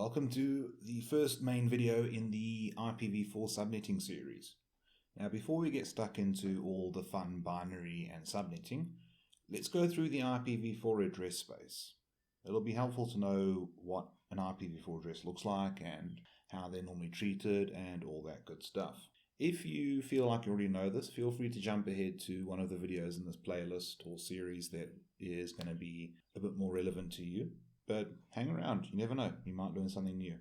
Welcome to the first main video in the IPv4 subnetting series. Now, before we get stuck into all the fun binary and subnetting, let's go through the IPv4 address space. It'll be helpful to know what an IPv4 address looks like and how they're normally treated and all that good stuff. If you feel like you already know this, feel free to jump ahead to one of the videos in this playlist or series that is going to be a bit more relevant to you. But hang around, you never know, you might learn something new.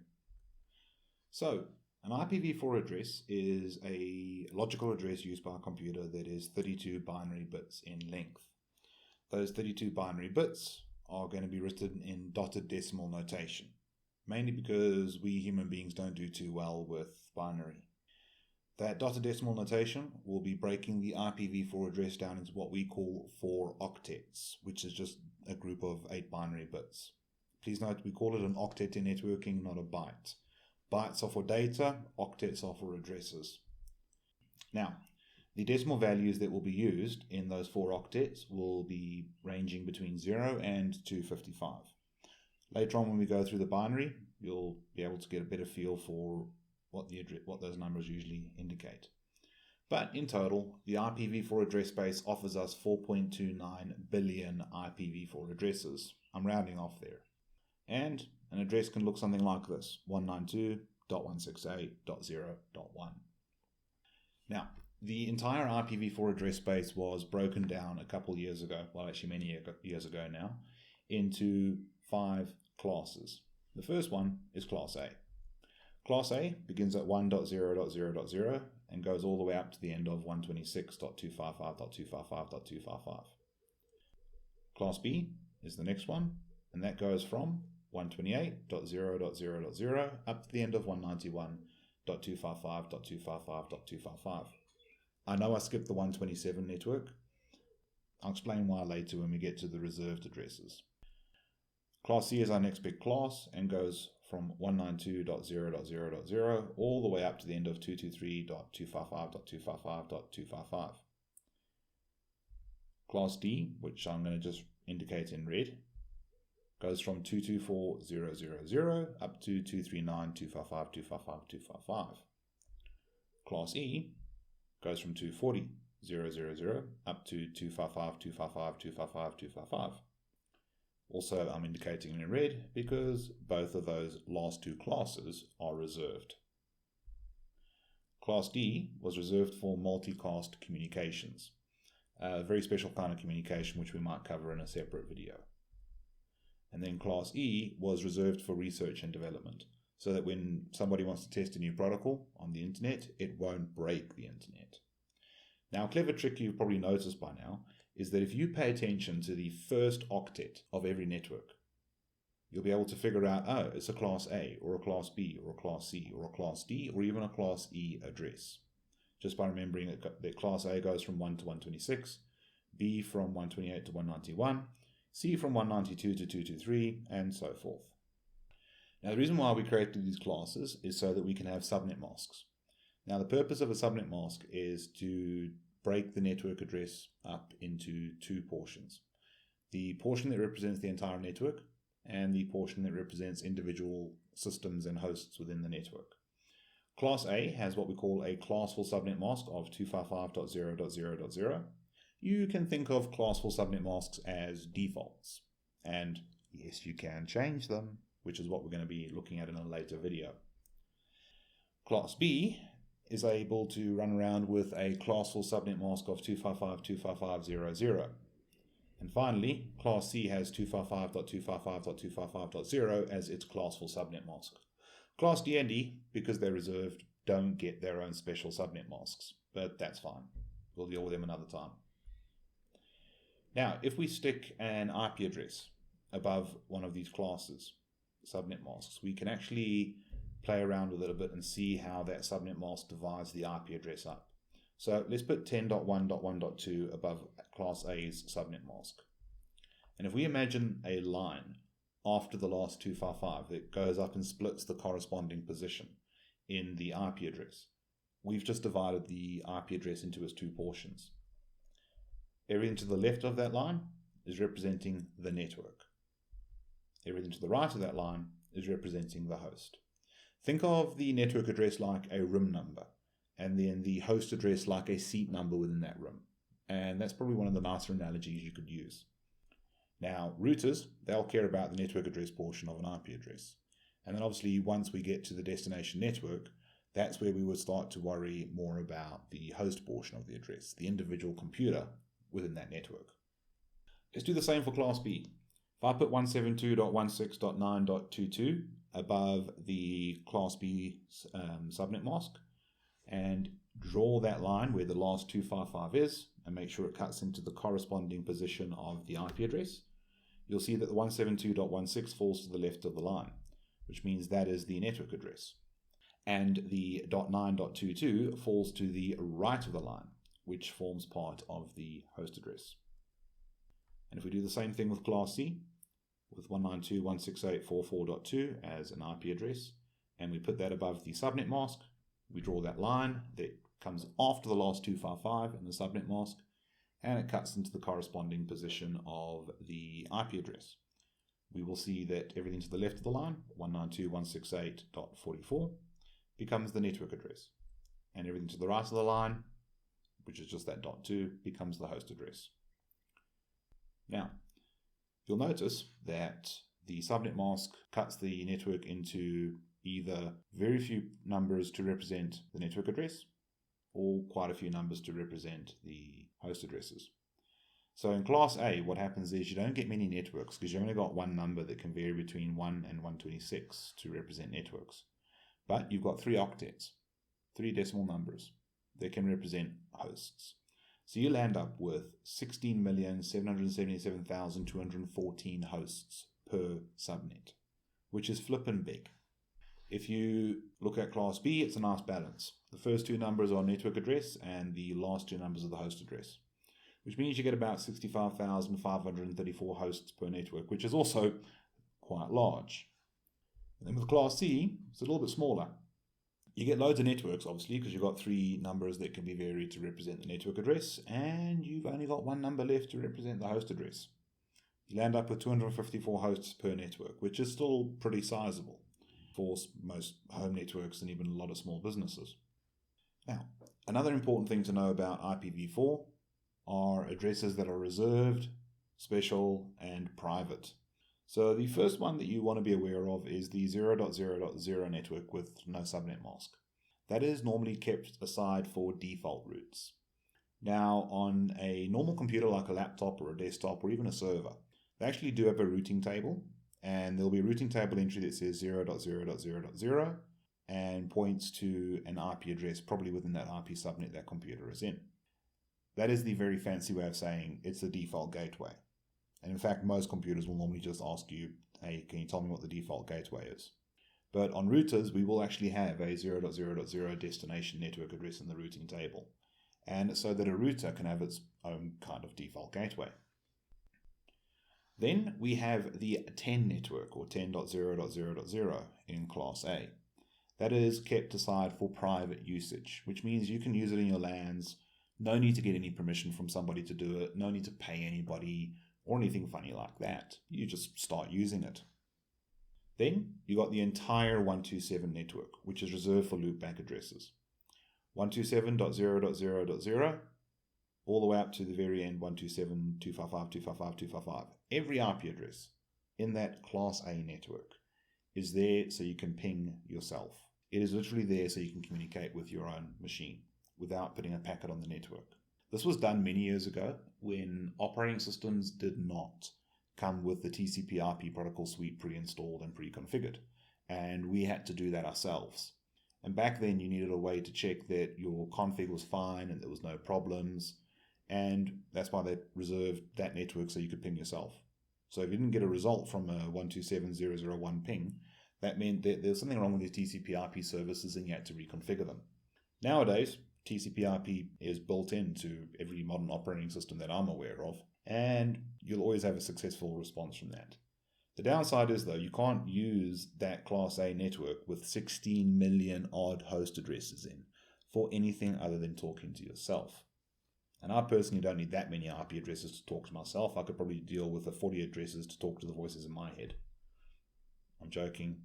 So, an IPv4 address is a logical address used by a computer that is 32 binary bits in length. Those 32 binary bits are going to be written in dotted decimal notation, mainly because we human beings don't do too well with binary. That dotted decimal notation will be breaking the IPv4 address down into what we call 4 octets, which is just a group of 8 binary bits. Please note, we call it an octet in networking, not a byte. Bytes are for data, octets are for addresses. Now, the decimal values that will be used in those 4 octets will be ranging between 0 and 255. Later on, when we go through the binary, you'll be able to get a better feel for what those numbers usually indicate. But in total, the IPv4 address space offers us 4.29 billion IPv4 addresses. I'm rounding off there. And an address can look something like this, 192.168.0.1. Now, the entire IPv4 address space was broken down a couple years ago, well actually many years ago now, into 5 classes. The first one is Class A. Class A begins at 1.0.0.0 and goes all the way up to the end of 126.255.255.255. Class B is the next one, and that goes from 128.0.0.0 up to the end of 191.255.255.255. I know I skipped the 127 network. I'll explain why later when we get to the reserved addresses. Class C is our next big class and goes from 192.0.0.0 all the way up to the end of 223.255.255.255. Class D, which I'm going to just indicate in red, goes from 224.0.0.0 up to 239.255.255.255. Class E goes from 240.0.0.0 up to 255.255.255.255. Also, I'm indicating in red because both of those last 2 classes are reserved. Class D was reserved for multicast communications, a very special kind of communication which we might cover in a separate video. And then Class E was reserved for research and development, so that when somebody wants to test a new protocol on the internet, it won't break the internet. Now, a clever trick you've probably noticed by now is that if you pay attention to the first octet of every network, you'll be able to figure out, oh, it's a Class A, or a Class B, or a Class C, or a Class D, or even a Class E address. Just by remembering that Class A goes from 1 to 126, B from 128 to 191, C from 192 to 223, and so forth. Now, the reason why we created these classes is so that we can have subnet masks. Now, the purpose of a subnet mask is to break the network address up into 2 portions. The portion that represents the entire network and the portion that represents individual systems and hosts within the network. Class A has what we call a classful subnet mask of 255.0.0.0. You can think of classful subnet masks as defaults. And yes, you can change them, which is what we're going to be looking at in a later video. Class B is able to run around with a classful subnet mask of 255.255.0.0. And finally, Class C has 255.255.255.0 as its classful subnet mask. Class D and E, because they're reserved, don't get their own special subnet masks, but that's fine. We'll deal with them another time. Now, if we stick an IP address above one of these classes, subnet masks, we can actually play around with it a bit and see how that subnet mask divides the IP address up. So let's put 10.1.1.2 above Class A's subnet mask. And if we imagine a line after the last 255 that goes up and splits the corresponding position in the IP address, we've just divided the IP address into its 2 portions. Everything to the left of that line is representing the network. Everything to the right of that line is representing the host. Think of the network address like a room number, and then the host address like a seat number within that room. And that's probably one of the nicer analogies you could use. Now, routers, they'll care about the network address portion of an IP address. And then obviously once we get to the destination network, that's where we would start to worry more about the host portion of the address, the individual computer within that network. Let's do the same for Class B. If I put 172.16.9.22 above the Class B subnet mask and draw that line where the last 255 is and make sure it cuts into the corresponding position of the IP address, you'll see that the 172.16 falls to the left of the line, which means that is the network address. And the .9.22 falls to the right of the line, which forms part of the host address. And if we do the same thing with Class C, with 192.168.44.2 as an IP address, and we put that above the subnet mask, we draw that line that comes after the last 255 in the subnet mask, and it cuts into the corresponding position of the IP address. We will see that everything to the left of the line, 192.168.44, becomes the network address. And everything to the right of the line, which is just that .2, becomes the host address. Now, you'll notice that the subnet mask cuts the network into either very few numbers to represent the network address or quite a few numbers to represent the host addresses. So in Class A, what happens is you don't get many networks because you've only got one number that can vary between 1 and 126 to represent networks. But you've got 3 octets, 3 decimal numbers that can represent hosts. So you land up with 16,777,214 hosts per subnet, which is flippin' big. If you look at Class B, it's a nice balance. The first 2 numbers are network address and the last 2 numbers are the host address, which means you get about 65,534 hosts per network, which is also quite large. And then with Class C, it's a little bit smaller. You get loads of networks, obviously, because you've got 3 numbers that can be varied to represent the network address, and you've only got 1 number left to represent the host address. You land up with 254 hosts per network, which is still pretty sizable for most home networks and even a lot of small businesses. Now, another important thing to know about IPv4 are addresses that are reserved, special, and private. So the first one that you want to be aware of is the 0.0.0 network with no subnet mask. That is normally kept aside for default routes. Now, on a normal computer like a laptop or a desktop or even a server, they actually do have a routing table, and there'll be a routing table entry that says 0.0.0.0 and points to an IP address probably within that IP subnet that computer is in. That is the very fancy way of saying it's the default gateway. And in fact, most computers will normally just ask you, hey, can you tell me what the default gateway is? But on routers, we will actually have a 0.0.0 destination network address in the routing table, and so that a router can have its own kind of default gateway. Then we have the 10 network, or 10.0.0.0 in Class A. That is kept aside for private usage, which means you can use it in your LANs. No need to get any permission from somebody to do it. No need to pay anybody or anything funny like that. You just start using it. Then you got the entire 127 network, which is reserved for loopback addresses. 127.0.0.0 all the way up to the very end, 127.255.255.255. Every IP address in that Class A network is there so you can ping yourself. It is literally there so you can communicate with your own machine without putting a packet on the network. This was done many years ago when operating systems did not come with the TCP/IP protocol suite pre-installed and pre-configured, and we had to do that ourselves. And back then you needed a way to check that your config was fine and there was no problems, and that's why they reserved that network so you could ping yourself. So if you didn't get a result from a 127.0.0.1 ping, that meant that there was something wrong with your TCP/IP services and you had to reconfigure them. Nowadays, TCP/IP is built into every modern operating system that I'm aware of, and you'll always have a successful response from that. The downside is, though, you can't use that Class A network with 16 million odd host addresses in for anything other than talking to yourself. And I personally don't need that many IP addresses to talk to myself. I could probably deal with the 40 addresses to talk to the voices in my head. I'm joking.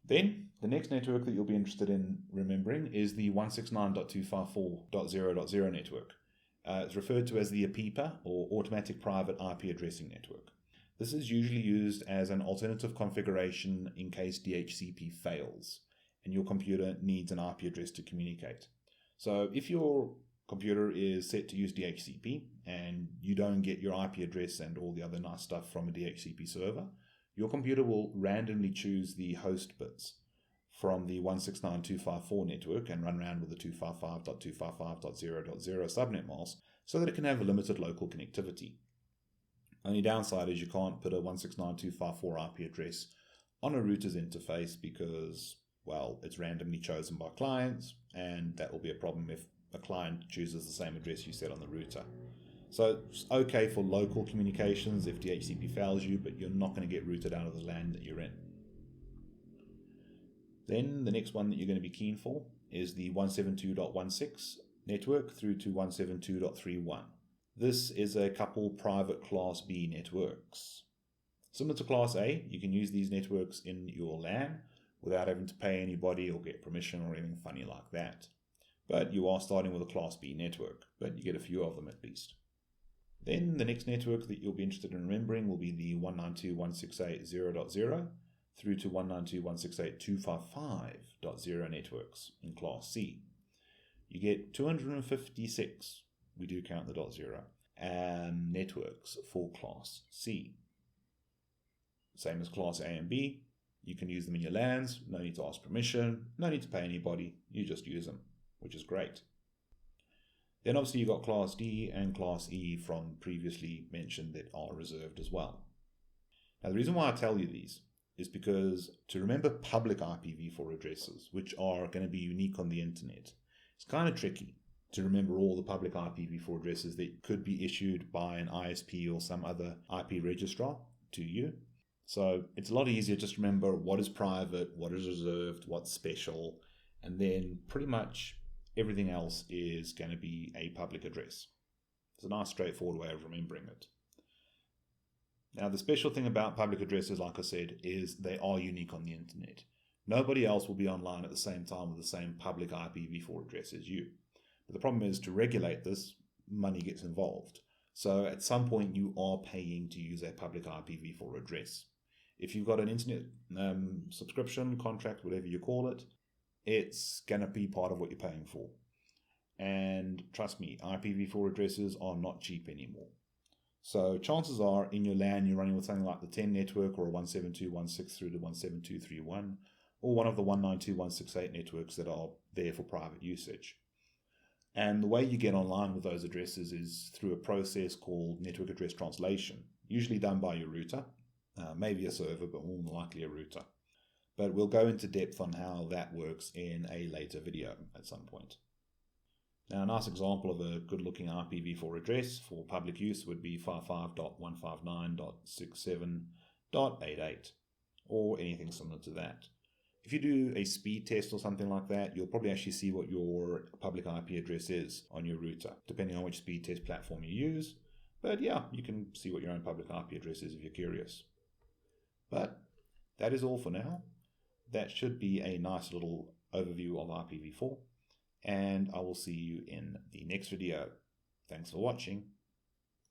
Then, the next network that you'll be interested in remembering is the 169.254.0.0 network. It's referred to as the APIPA, or Automatic Private IP Addressing Network. This is usually used as an alternative configuration in case DHCP fails and your computer needs an IP address to communicate. So if your computer is set to use DHCP and you don't get your IP address and all the other nice stuff from a DHCP server, your computer will randomly choose the host bits from the 169.254 network and run around with the 255.255.0.0 subnet mask so that it can have a limited local connectivity. Only downside is you can't put a 169.254 IP address on a router's interface because, well, it's randomly chosen by clients, and that will be a problem if a client chooses the same address you set on the router. So it's okay for local communications if DHCP fails you, but you're not going to get routed out of the LAN that you're in. Then the next one that you're going to be keen for is the 172.16 network through to 172.31. This is a couple private Class B networks. Similar to Class A, you can use these networks in your LAN without having to pay anybody or get permission or anything funny like that. But you are starting with a Class B network, but you get a few of them at least. Then the next network that you'll be interested in remembering will be the 192.168.0.0 through to 192.168.255.0 networks in Class C. You get 256, we do count the .0, networks for Class C. Same as Class A and B, you can use them in your LANs, no need to ask permission, no need to pay anybody, you just use them, which is great. Then obviously you've got Class D and Class E from previously mentioned that are reserved as well. Now the reason why I tell you these is because to remember public IPv4 addresses, which are going to be unique on the internet, it's kind of tricky to remember all the public IPv4 addresses that could be issued by an ISP or some other IP registrar to you. So it's a lot easier just to remember what is private, what is reserved, what's special, and then pretty much everything else is going to be a public address. It's a nice straightforward way of remembering it. Now the special thing about public addresses, like I said, is they are unique on the internet. Nobody else will be online at the same time with the same public IPv4 address as you. But the problem is to regulate this, money gets involved. So at some point you are paying to use a public IPv4 address. If you've got an internet subscription, contract, whatever you call it, it's going to be part of what you're paying for. And trust me, IPv4 addresses are not cheap anymore. So chances are in your LAN you're running with something like the 10 network or a 172.1.6 through to 172.3.1 or one of the 192.168 networks that are there for private usage. And the way you get online with those addresses is through a process called network address translation, usually done by your router, maybe a server, but more than likely a router. But we'll go into depth on how that works in a later video at some point. Now, a nice example of a good-looking IPv4 address for public use would be 55.159.67.88 or anything similar to that. If you do a speed test or something like that, you'll probably actually see what your public IP address is on your router, depending on which speed test platform you use. But yeah, you can see what your own public IP address is if you're curious. But that is all for now. That should be a nice little overview of IPv4, and I will see you in the next video. Thanks for watching.